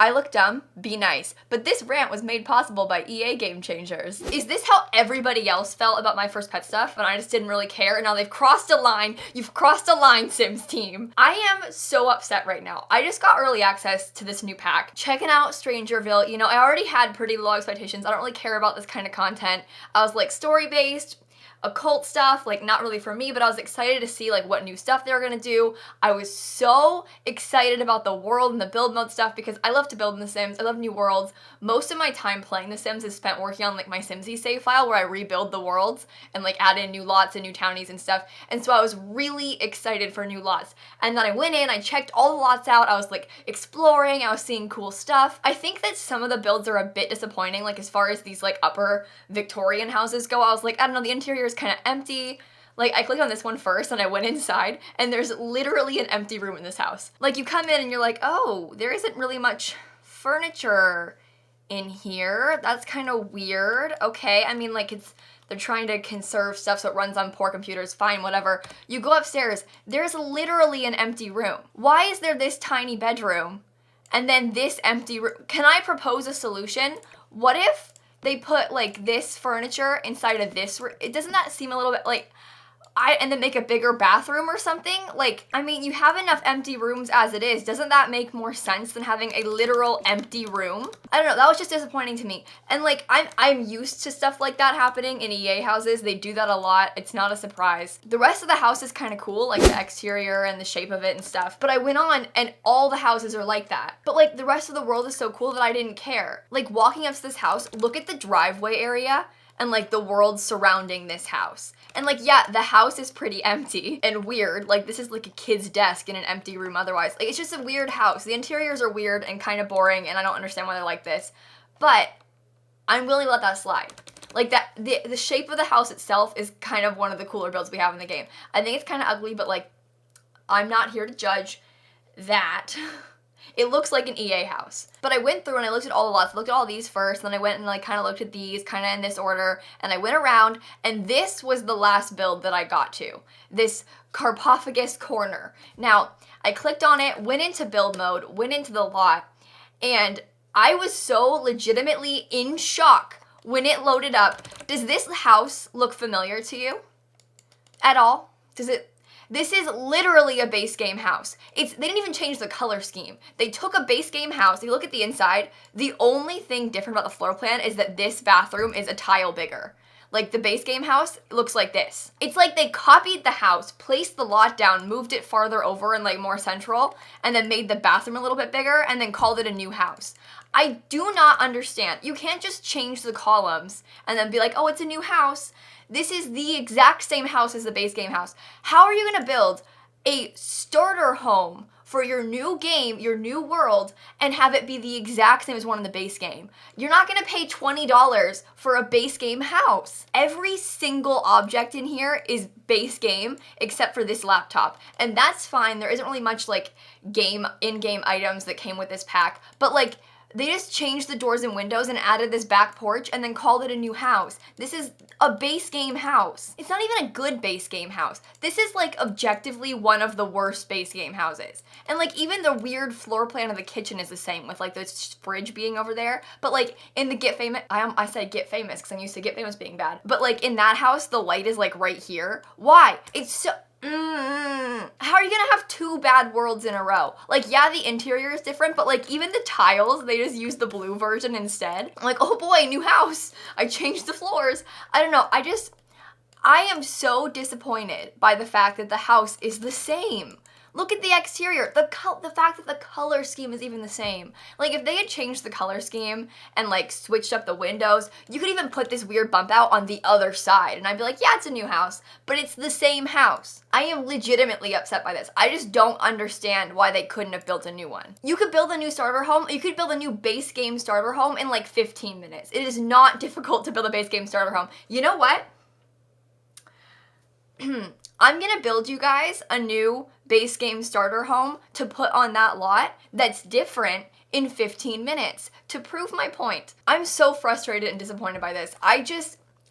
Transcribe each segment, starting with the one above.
I look dumb, be nice. But this rant was made possible by EA Game Changers. Is this how everybody else felt about my first pet stuff and I just didn't really care and now they've crossed a line? You've crossed a line, Sims team. I am so upset right now. I just got early access to this new pack. Checking out Strangerville, you know, I already had pretty low expectations. I don't really care about this kind of content. I was like story-based, occult stuff, like not really for me, but I was excited to see like what new stuff they were gonna do. I was so excited about the world and the build mode stuff because I love to build in The Sims. I love new worlds. Most of my time playing The Sims is spent working on like my Simsie save file where I rebuild the worlds and like add in new lots and new townies and stuff. And so I was really excited for new lots. And then I went in, I checked all the lots out, I was like exploring, I was seeing cool stuff. I think that some of the builds are a bit disappointing, like as far as these like upper Victorian houses go. I was like, I don't know, the interior is kind of empty. Like I clicked on this one first and I went inside and there's literally an empty room in this house. Like you come in and you're like, oh, there isn't really much furniture in here. That's kind of weird. Okay, I mean like they're trying to conserve stuff so it runs on poor computers, fine, whatever. You go upstairs, there's literally an empty room. Why is there this tiny bedroom and then this empty room? Can I propose a solution? What if they put like this furniture inside of this room? Doesn't that seem a little bit like, and then make a bigger bathroom or something? Like, I mean, you have enough empty rooms as it is. Doesn't that make more sense than having a literal empty room? I don't know, that was just disappointing to me. And like, I'm used to stuff like that happening in EA houses. They do that a lot. It's not a surprise. The rest of the house is kind of cool, like the exterior and the shape of it and stuff. But I went on and all the houses are like that. But like the rest of the world is so cool that I didn't care. Like walking up to this house, look at the driveway area and like the world surrounding this house. And like, yeah, the house is pretty empty and weird. Like this is like a kid's desk in an empty room otherwise. Like it's just a weird house. The interiors are weird and kind of boring and I don't understand why they're like this. But I'm willing to let that slide. Like that, the shape of the house itself is kind of one of the cooler builds we have in the game. I think it's kind of ugly, but like, I'm not here to judge that. It looks like an EA house. But I went through and I looked at all the lots, looked at all these first, and then I went and like kind of looked at these kind of in this order, and I went around, and this was the last build that I got to. This Carpophagus corner. Now, I clicked on it, went into build mode, went into the lot, and I was so legitimately in shock when it loaded up. Does this house look familiar to you? At all? Does it? This is literally a base game house. They didn't even change the color scheme. They took a base game house, you look at the inside, the only thing different about the floor plan is that this bathroom is a tile bigger. Like the base game house looks like this. It's like they copied the house, placed the lot down, moved it farther over and like more central, and then made the bathroom a little bit bigger and then called it a new house. I do not understand. You can't just change the columns and then be like, oh, it's a new house. This is the exact same house as the base game house. How are you gonna build a starter home for your new game, your new world, and have it be the exact same as one in the base game? You're not gonna pay $20 for a base game house. Every single object in here is base game except for this laptop. And that's fine, there isn't really much like in-game items that came with this pack, but like, they just changed the doors and windows and added this back porch and then called it a new house. This is a base game house. It's not even a good base game house. This is like objectively one of the worst base game houses. And like even the weird floor plan of the kitchen is the same with like the fridge being over there. But like in the Get Famous, I said Get Famous because I'm used to Get Famous being bad. But like in that house, the light is like right here. Why? It's so... How are you gonna have two bad worlds in a row? Like, yeah, the interior is different, but like even the tiles, they just use the blue version instead. I'm like, oh boy, new house. I changed the floors. I don't know. I am so disappointed by the fact that the house is the same. Look at the exterior, the fact that the color scheme is even the same. Like if they had changed the color scheme and like switched up the windows, you could even put this weird bump out on the other side and I'd be like, yeah, it's a new house, but it's the same house. I am legitimately upset by this. I just don't understand why they couldn't have built a new one. You could build a new starter home, you could build a new base game starter home in like 15 minutes. It is not difficult to build a base game starter home. You know what? I'm gonna build you guys a new base game starter home to put on that lot that's different in 15 minutes to prove my point. I'm so frustrated and disappointed by this. I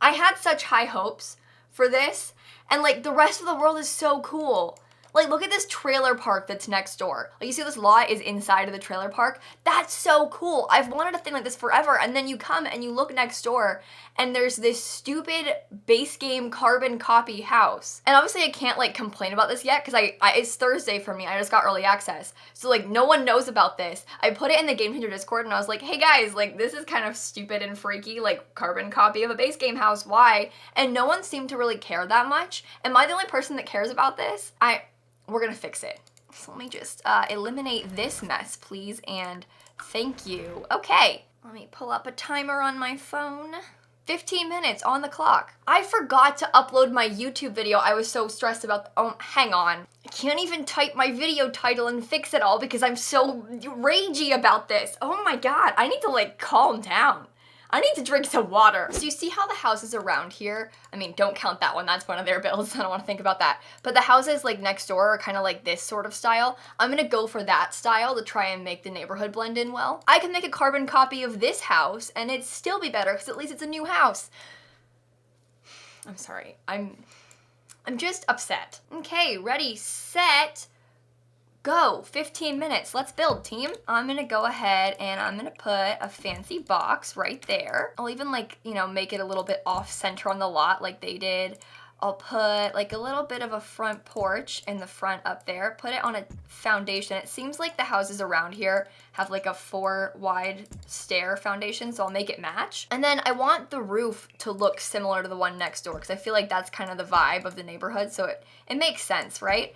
had such high hopes for this and like the rest of the world is so cool. Like, look at this trailer park that's next door. Like, you see this lot is inside of the trailer park? That's so cool. I've wanted a thing like this forever. And then you come and you look next door and there's this stupid base game carbon copy house. And obviously I can't like complain about this yet because it's Thursday for me. I just got early access. So like no one knows about this. I put it in the Game Changer Discord and I was like, hey guys, like this is kind of stupid and freaky, like carbon copy of a base game house. Why? And no one seemed to really care that much. Am I the only person that cares about this? We're gonna fix it. So let me just eliminate this mess, please, and thank you. Okay, let me pull up a timer on my phone. 15 minutes on the clock. I forgot to upload my YouTube video. I was so stressed about, oh, hang on. I can't even type my video title and fix it all because I'm so ragey about this. Oh my God, I need to like calm down. I need to drink some water. So you see how the houses around here, I mean, don't count that one. That's one of their builds. I don't want to think about that. But the houses like next door are kind of like this sort of style. I'm going to go for that style to try and make the neighborhood blend in well. I can make a carbon copy of this house and it'd still be better because at least it's a new house. I'm sorry. I'm just upset. Okay, ready, set, go. 15 minutes. Let's build, team. I'm gonna go ahead and I'm gonna put a fancy box right there. I'll even like, you know, make it a little bit off center on the lot like they did. I'll put like a little bit of a front porch in the front up there. Put it on a foundation. It seems like the houses around here have like a 4 wide stair foundation, so I'll make it match. And then I want the roof to look similar to the one next door because I feel like that's kind of the vibe of the neighborhood, so it makes sense, right?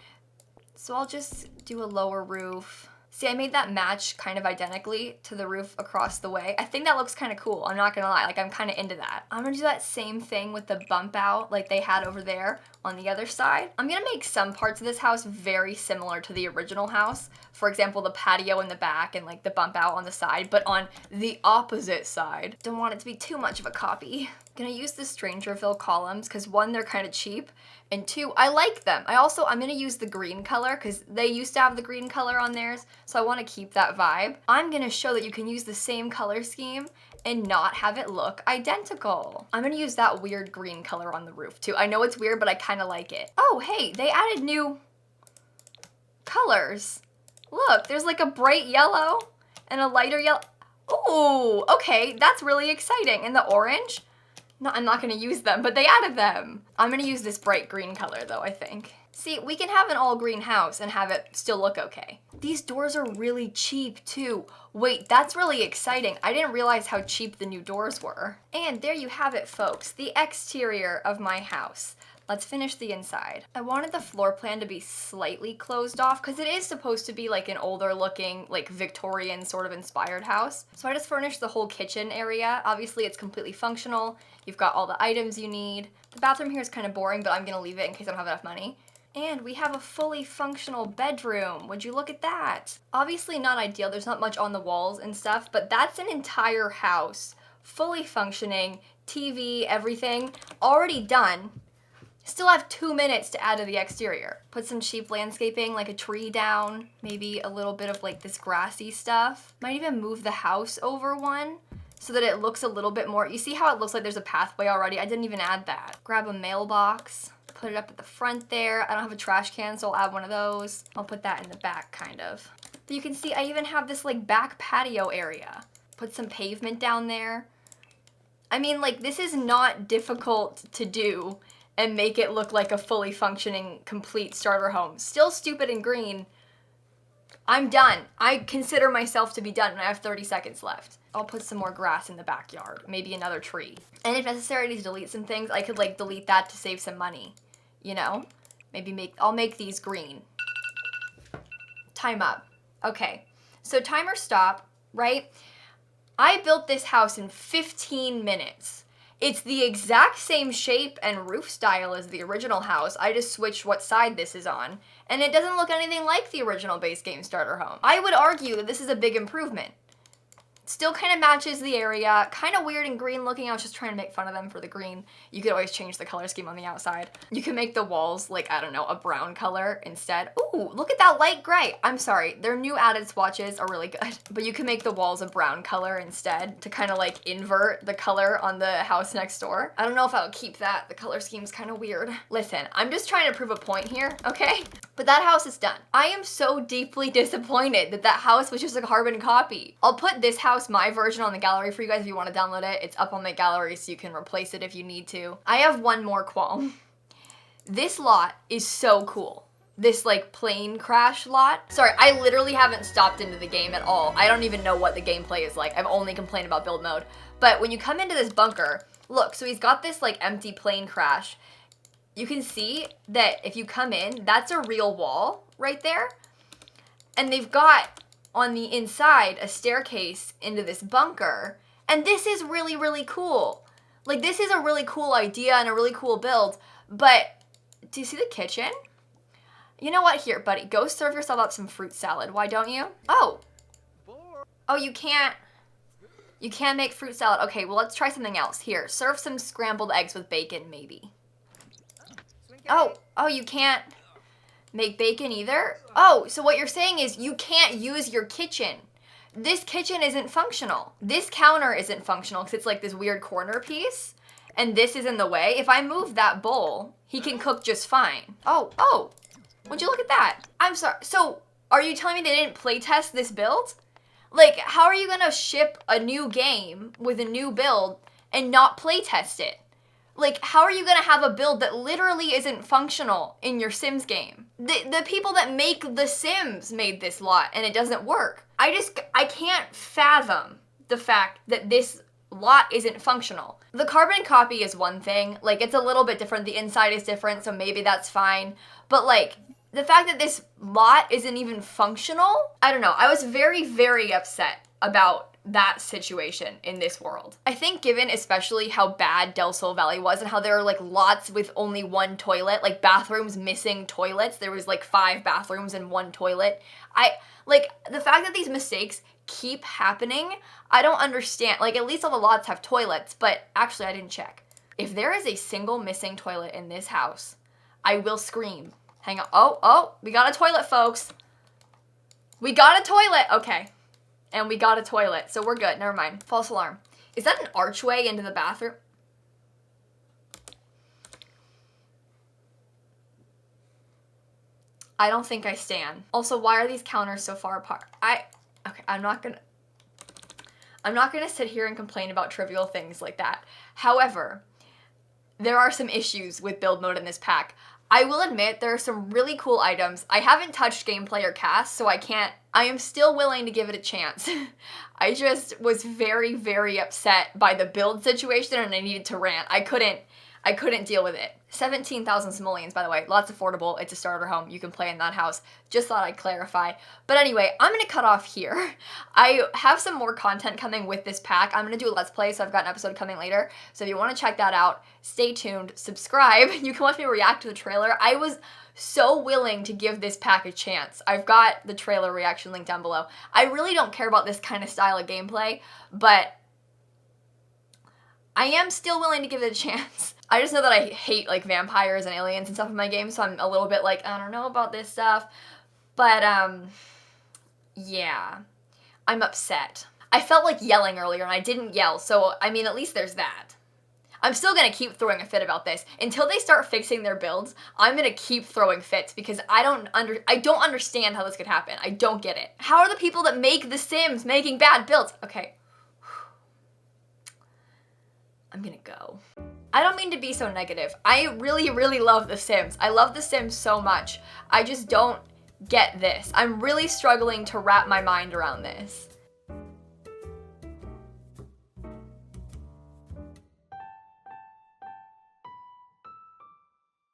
So I'll just do a lower roof. See, I made that match kind of identically to the roof across the way. I think that looks kind of cool, I'm not gonna lie, like I'm kind of into that. I'm gonna do that same thing with the bump out like they had over there on the other side. I'm gonna make some parts of this house very similar to the original house. For example, the patio in the back and like the bump out on the side, but on the opposite side. Don't want it to be too much of a copy. Gonna use the Strangerville columns because one, they're kind of cheap, and two, I like them. I'm gonna use the green color because they used to have the green color on theirs, so I want to keep that vibe. I'm gonna show that you can use the same color scheme and not have it look identical. I'm gonna use that weird green color on the roof too. I know it's weird, but I kind of like it. Oh, hey, they added new colors. Look, there's like a bright yellow and a lighter yellow. Ooh, okay, that's really exciting. And the orange? No, I'm not gonna use them, but they added them. I'm gonna use this bright green color though, I think. See, we can have an all green house and have it still look okay. These doors are really cheap too. Wait, that's really exciting. I didn't realize how cheap the new doors were. And there you have it, folks, the exterior of my house. Let's finish the inside. I wanted the floor plan to be slightly closed off because it is supposed to be like an older looking, like Victorian sort of inspired house. So I just furnished the whole kitchen area. Obviously it's completely functional. You've got all the items you need. The bathroom here is kind of boring, but I'm gonna leave it in case I don't have enough money. And we have a fully functional bedroom. Would you look at that? Obviously not ideal, there's not much on the walls and stuff, but that's an entire house. Fully functioning, TV, everything, already done. Still have 2 minutes to add to the exterior. Put some cheap landscaping, like a tree down, maybe a little bit of like this grassy stuff. Might even move the house over one so that it looks a little bit more, you see how it looks like there's a pathway already? I didn't even add that. Grab a mailbox, put it up at the front there. I don't have a trash can, so I'll add one of those. I'll put that in the back, kind of. But you can see I even have this like back patio area. Put some pavement down there. I mean, like, this is not difficult to do and make it look like a fully functioning, complete starter home. Still stupid and green. I'm done. I consider myself to be done and I have 30 seconds left. I'll put some more grass in the backyard, maybe another tree. And if necessary to delete some things, I could like delete that to save some money, you know? Maybe I'll make these green. Time up. Okay, so timer stop, right? I built this house in 15 minutes. It's the exact same shape and roof style as the original house. I just switched what side this is on, and it doesn't look anything like the original base game starter home. I would argue that this is a big improvement. Still kind of matches the area, kind of weird and green looking. I was just trying to make fun of them for the green. You could always change the color scheme on the outside. You can make the walls like, I don't know, a brown color instead. Ooh, look at that light gray. I'm sorry, their new added swatches are really good. But you can make the walls a brown color instead to kind of like invert the color on the house next door. I don't know if I'll keep that. The color scheme's kind of weird. Listen, I'm just trying to prove a point here, okay? But that house is done. I am so deeply disappointed that that house was just a carbon copy. I'll put this house, my version, on the gallery for you guys if you want to download it. It's up on the gallery so you can replace it if you need to. I have one more qualm. This lot is so cool. This like plane crash lot. Sorry, I literally haven't stopped into the game at all. I don't even know what the gameplay is like. I've only complained about build mode. But when you come into this bunker, look, so he's got this like empty plane crash. You can see that if you come in, that's a real wall right there. And they've got on the inside a staircase into this bunker. And this is really, really cool. Like, this is a really cool idea and a really cool build. But do you see the kitchen? You know what? Here, buddy, go serve yourself up some fruit salad. Why don't you? Oh. Oh, you can't make fruit salad. Okay, well, let's try something else. Here, serve some scrambled eggs with bacon, maybe. Oh, you can't make bacon either? Oh, so what you're saying is you can't use your kitchen. This kitchen isn't functional. This counter isn't functional because it's like this weird corner piece. And this is in the way. If I move that bowl, he can cook just fine. Oh, would you look at that? I'm sorry. So are you telling me they didn't playtest this build? Like, how are you gonna ship a new game with a new build and not playtest it? Like, how are you gonna have a build that literally isn't functional in your Sims game? The people that make The Sims made this lot and it doesn't work. I can't fathom the fact that this lot isn't functional. The carbon copy is one thing, like it's a little bit different, the inside is different, so maybe that's fine. But like, the fact that this lot isn't even functional, I don't know. I was very, very upset about that situation in this world. I think given especially how bad Del Sol Valley was and how there are like lots with only one toilet, like bathrooms missing toilets. There was like 5 bathrooms and 1 toilet. Like the fact that these mistakes keep happening, I don't understand. Like at least all the lots have toilets, but actually I didn't check. If there is a single missing toilet in this house, I will scream. Hang on. Oh, we got a toilet, folks. We got a toilet. Okay. And we got a toilet, so we're good. Never mind. False alarm. Is that an archway into the bathroom? I don't think I stand. Also, why are these counters so far apart? Okay, I'm not gonna sit here and complain about trivial things like that. However, there are some issues with build mode in this pack. I will admit there are some really cool items. I haven't touched gameplay or cast, so I am still willing to give it a chance. I just was very, very upset by the build situation and I needed to rant. I couldn't deal with it. 17,000 simoleons, by the way. Lots affordable. It's a starter home. You can play in that house. Just thought I'd clarify. But anyway, I'm going to cut off here. I have some more content coming with this pack. I'm going to do a Let's Play, so I've got an episode coming later. So if you want to check that out, stay tuned. Subscribe. You can watch me react to the trailer. I was so willing to give this pack a chance. I've got the trailer reaction link down below. I really don't care about this kind of style of gameplay, but I am still willing to give it a chance. I just know that I hate like vampires and aliens and stuff in my game, so I'm a little bit like, I don't know about this stuff. But yeah, I'm upset. I felt like yelling earlier and I didn't yell, so I mean, at least there's that. I'm still gonna keep throwing a fit about this. Until they start fixing their builds, I'm gonna keep throwing fits because I don't understand how this could happen. I don't get it. How are the people that make The Sims making bad builds? Okay. I'm gonna go. I don't mean to be so negative. I really, really love The Sims. I love The Sims so much. I just don't get this. I'm really struggling to wrap my mind around this.